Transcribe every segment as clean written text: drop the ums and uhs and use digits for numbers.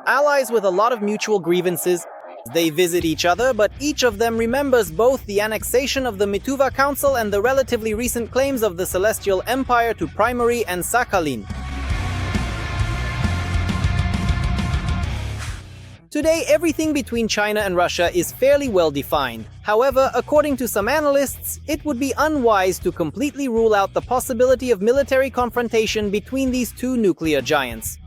Allies with a lot of mutual grievances, they visit each other, but each of them remembers both the annexation of the Mituva Council and the relatively recent claims of the Celestial Empire to Primary and Sakhalin. Today, everything between China and Russia is fairly well defined. However, according to some analysts, it would be unwise to completely rule out the possibility of military confrontation between these two nuclear giants.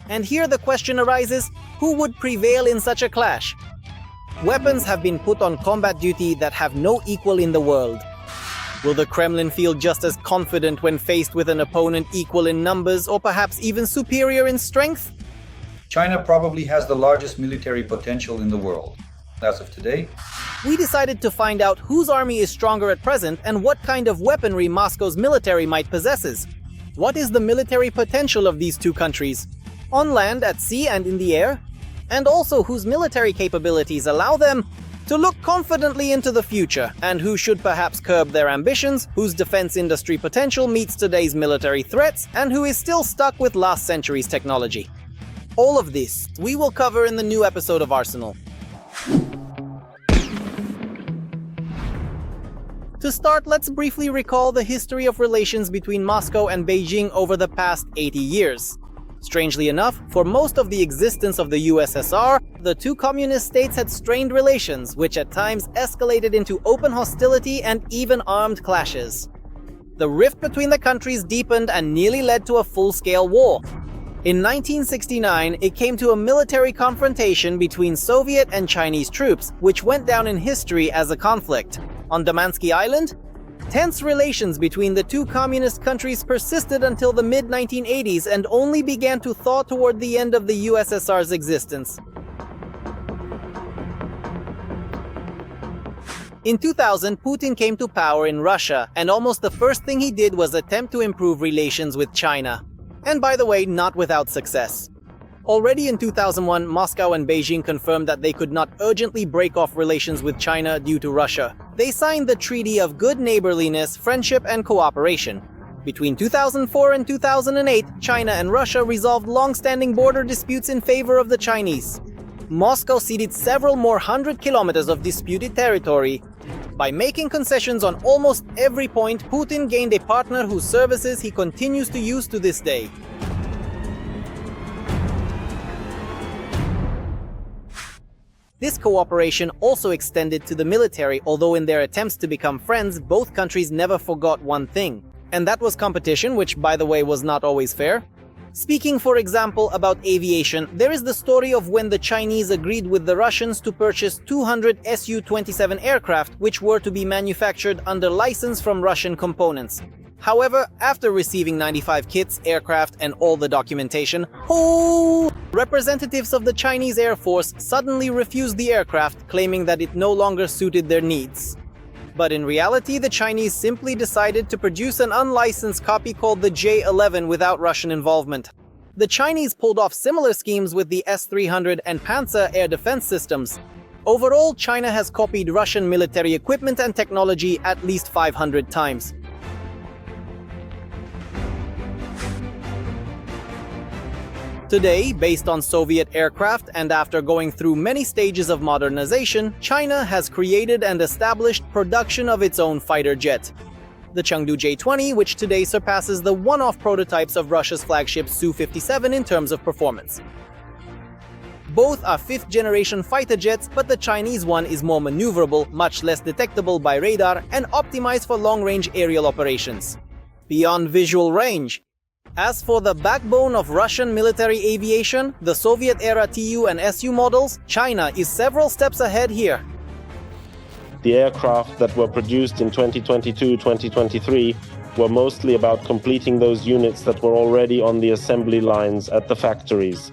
And here the question arises, who would prevail in such a clash? Weapons have been put on combat duty that have no equal in the world. Will the Kremlin feel just as confident when faced with an opponent equal in numbers or perhaps even superior in strength? China probably has the largest military potential in the world. As of today, we decided to find out whose army is stronger at present and what kind of weaponry Moscow's military might possesses. What is the military potential of these two countries? On land, at sea, and in the air? And also whose military capabilities allow them to look confidently into the future, and who should perhaps curb their ambitions, whose defense industry potential meets today's military threats, and who is still stuck with last century's technology. All of this we will cover in the new episode of Arsenal. To start, let's briefly recall the history of relations between Moscow and Beijing over the past 80 years. Strangely enough, for most of the existence of the USSR, the two communist states had strained relations, which at times escalated into open hostility and even armed clashes. The rift between the countries deepened and nearly led to a full-scale war. In 1969, it came to a military confrontation between Soviet and Chinese troops, which went down in history as a conflict. On Damansky Island, tense relations between the two communist countries persisted until the mid-1980s and only began to thaw toward the end of the USSR's existence. In 2000, Putin came to power in Russia, and almost the first thing he did was attempt to improve relations with China. And by the way, not without success. Already in 2001, Moscow and Beijing confirmed that they could not urgently break off relations with China due to Russia. They signed the Treaty of Good Neighborliness, Friendship and Cooperation. Between 2004 and 2008, China and Russia resolved long-standing border disputes in favor of the Chinese. Moscow ceded several more 100 kilometers of disputed territory. By making concessions on almost every point, Putin gained a partner whose services he continues to use to this day. This cooperation also extended to the military, although in their attempts to become friends, both countries never forgot one thing. And that was competition, which, by the way, was not always fair. Speaking, for example, about aviation, there is the story of when the Chinese agreed with the Russians to purchase 200 Su-27 aircraft, which were to be manufactured under license from Russian components. However, after receiving 95 kits, aircraft, and all the documentation, representatives of the Chinese Air Force suddenly refused the aircraft, claiming that it no longer suited their needs. But in reality, the Chinese simply decided to produce an unlicensed copy called the J-11 without Russian involvement. The Chinese pulled off similar schemes with the S-300 and Panzer air defense systems. Overall, China has copied Russian military equipment and technology at least 500 times. Today, based on Soviet aircraft and after going through many stages of modernization, China has created and established production of its own fighter jet. The Chengdu J-20, which today surpasses the one-off prototypes of Russia's flagship Su-57 in terms of performance. Both are fifth-generation fighter jets, but the Chinese one is more maneuverable, much less detectable by radar, and optimized for long-range aerial operations. Beyond visual range, as for the backbone of Russian military aviation, the Soviet-era Tu and Su models, China is several steps ahead here. The aircraft that were produced in 2022-2023 were mostly about completing those units that were already on the assembly lines at the factories.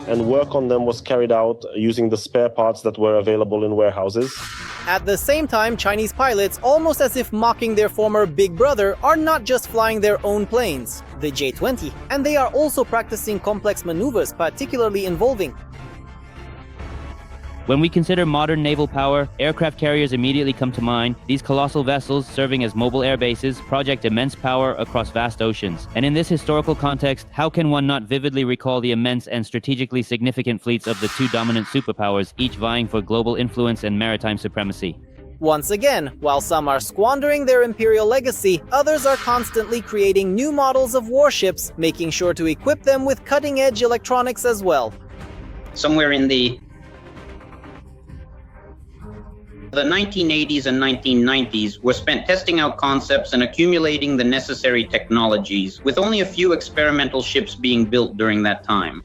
And work on them was carried out using the spare parts that were available in warehouses. At the same time, Chinese pilots, almost as if mocking their former big brother, are not just flying their own planes, the J-20, and they are also practicing complex maneuvers, particularly involving When we consider modern naval power, aircraft carriers immediately come to mind. These colossal vessels, serving as mobile air bases, project immense power across vast oceans. And in this historical context, how can one not vividly recall the immense and strategically significant fleets of the two dominant superpowers, each vying for global influence and maritime supremacy? Once again, while some are squandering their imperial legacy, others are constantly creating new models of warships, making sure to equip them with cutting-edge electronics as well. Somewhere in the 1980s and 1990s were spent testing out concepts and accumulating the necessary technologies, with only a few experimental ships being built during that time.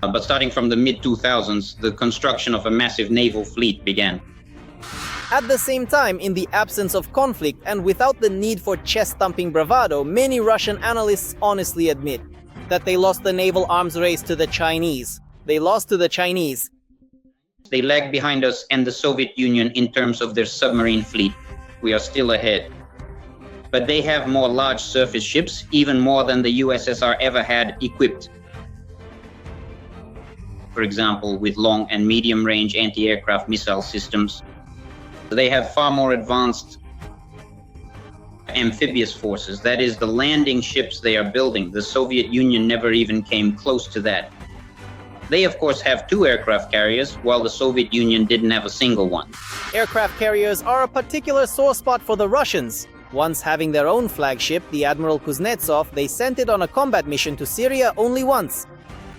But starting from the mid-2000s, the construction of a massive naval fleet began. At the same time, in the absence of conflict and without the need for chest-thumping bravado, many Russian analysts honestly admit that they lost the naval arms race to the Chinese. They lost to the Chinese. They lag behind us and the Soviet Union in terms of their submarine fleet. We are still ahead. But they have more large surface ships, even more than the USSR ever had equipped. For example, with long and medium-range anti-aircraft missile systems. They have far more advanced amphibious forces. That is, the landing ships they are building. The Soviet Union never even came close to that. They, of course, have 2 aircraft carriers, while the Soviet Union didn't have a single one. Aircraft carriers are a particular sore spot for the Russians. Once having their own flagship, the Admiral Kuznetsov, they sent it on a combat mission to Syria only once.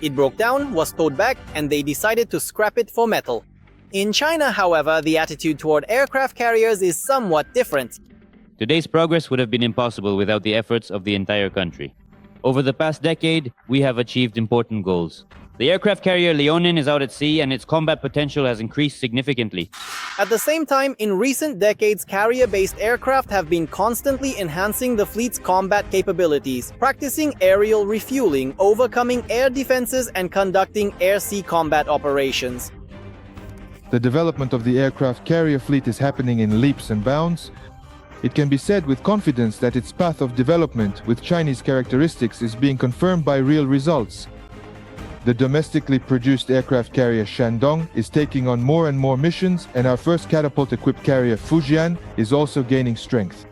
It broke down, was towed back, and they decided to scrap it for metal. In China, however, the attitude toward aircraft carriers is somewhat different. Today's progress would have been impossible without the efforts of the entire country. Over the past decade, we have achieved important goals. The aircraft carrier Leonin is out at sea and its combat potential has increased significantly. At the same time, in recent decades, carrier-based aircraft have been constantly enhancing the fleet's combat capabilities, practicing aerial refueling, overcoming air defenses, and conducting air-sea combat operations. The development of the aircraft carrier fleet is happening in leaps and bounds. It can be said with confidence that its path of development with Chinese characteristics is being confirmed by real results. The domestically produced aircraft carrier Shandong is taking on more and more missions, and our first catapult-equipped carrier Fujian is also gaining strength.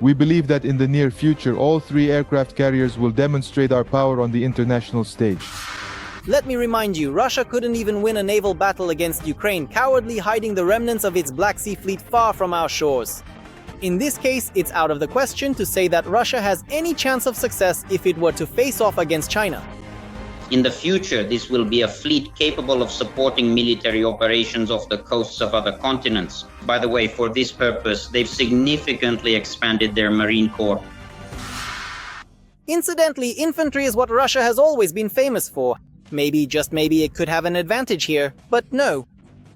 We believe that in the near future, all 3 aircraft carriers will demonstrate our power on the international stage. Let me remind you, Russia couldn't even win a naval battle against Ukraine, cowardly hiding the remnants of its Black Sea fleet far from our shores. In this case, it's out of the question to say that Russia has any chance of success if it were to face off against China. In the future, this will be a fleet capable of supporting military operations off the coasts of other continents. By the way, for this purpose, they've significantly expanded their Marine Corps. Incidentally, infantry is what Russia has always been famous for. Maybe, just maybe, it could have an advantage here, but no.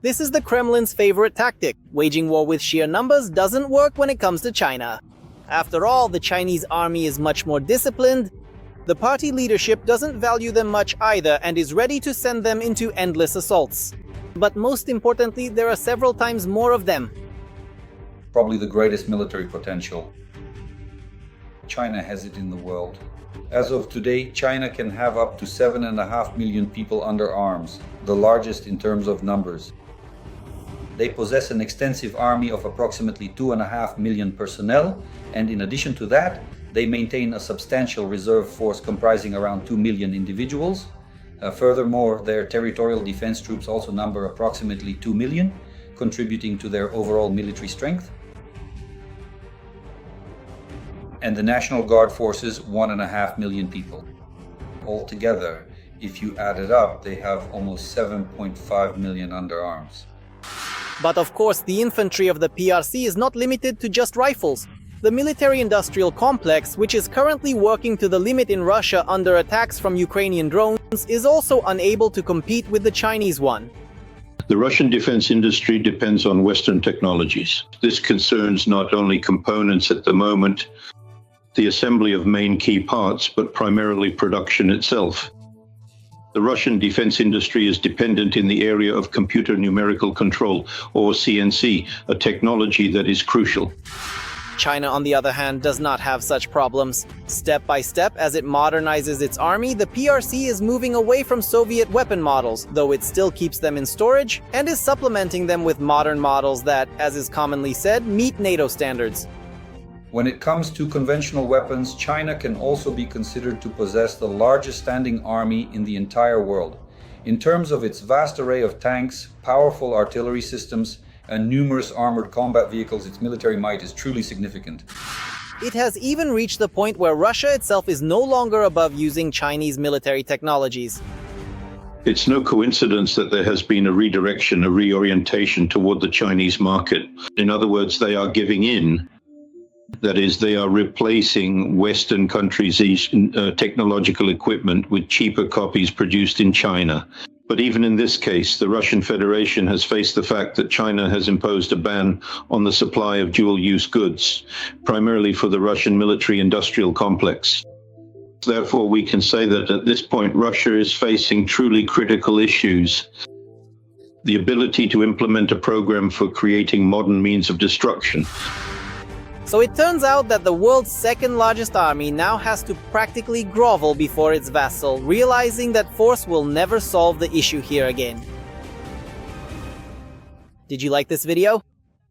This is the Kremlin's favorite tactic. Waging war with sheer numbers doesn't work when it comes to China. After all, the Chinese army is much more disciplined. The party leadership doesn't value them much either and is ready to send them into endless assaults. But most importantly, there are several times more of them. Probably the greatest military potential. China has it in the world. As of today, China can have up to 7.5 million people under arms, the largest in terms of numbers. They possess an extensive army of approximately 2.5 million personnel, and in addition to that, they maintain a substantial reserve force comprising around 2 million individuals. Furthermore, their territorial defense troops also number approximately 2 million, contributing to their overall military strength. And the National Guard forces 1.5 million people. Altogether, if you add it up, they have almost 7.5 million under arms. But of course, the infantry of the PRC is not limited to just rifles. The military-industrial complex, which is currently working to the limit in Russia under attacks from Ukrainian drones, is also unable to compete with the Chinese one. The Russian defense industry depends on Western technologies. This concerns not only components at the moment, the assembly of main key parts, but primarily production itself. The Russian defense industry is dependent in the area of computer numerical control, or CNC, a technology that is crucial. China, on the other hand, does not have such problems. Step by step, as it modernizes its army, the PRC is moving away from Soviet weapon models, though it still keeps them in storage, and is supplementing them with modern models that, as is commonly said, meet NATO standards. When it comes to conventional weapons, China can also be considered to possess the largest standing army in the entire world. In terms of its vast array of tanks, powerful artillery systems, and numerous armored combat vehicles, its military might is truly significant. It has even reached the point where Russia itself is no longer above using Chinese military technologies. It's no coincidence that there has been a redirection, a reorientation toward the Chinese market. In other words, they are giving in. That is, they are replacing Western countries' technological equipment with cheaper copies produced in China. But even in this case, the Russian Federation has faced the fact that China has imposed a ban on the supply of dual-use goods, primarily for the Russian military-industrial complex. Therefore, we can say that at this point, Russia is facing truly critical issues. The ability to implement a program for creating modern means of destruction. So it turns out that the world's second largest army now has to practically grovel before its vassal, realizing that force will never solve the issue here again. Did you like this video?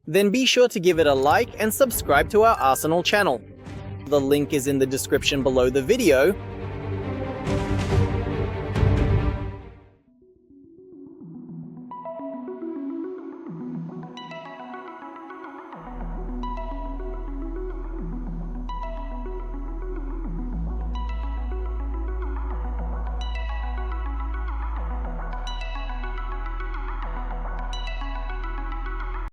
Then be sure to give it a like and subscribe to our Arsenal channel. The link is in the description below the video,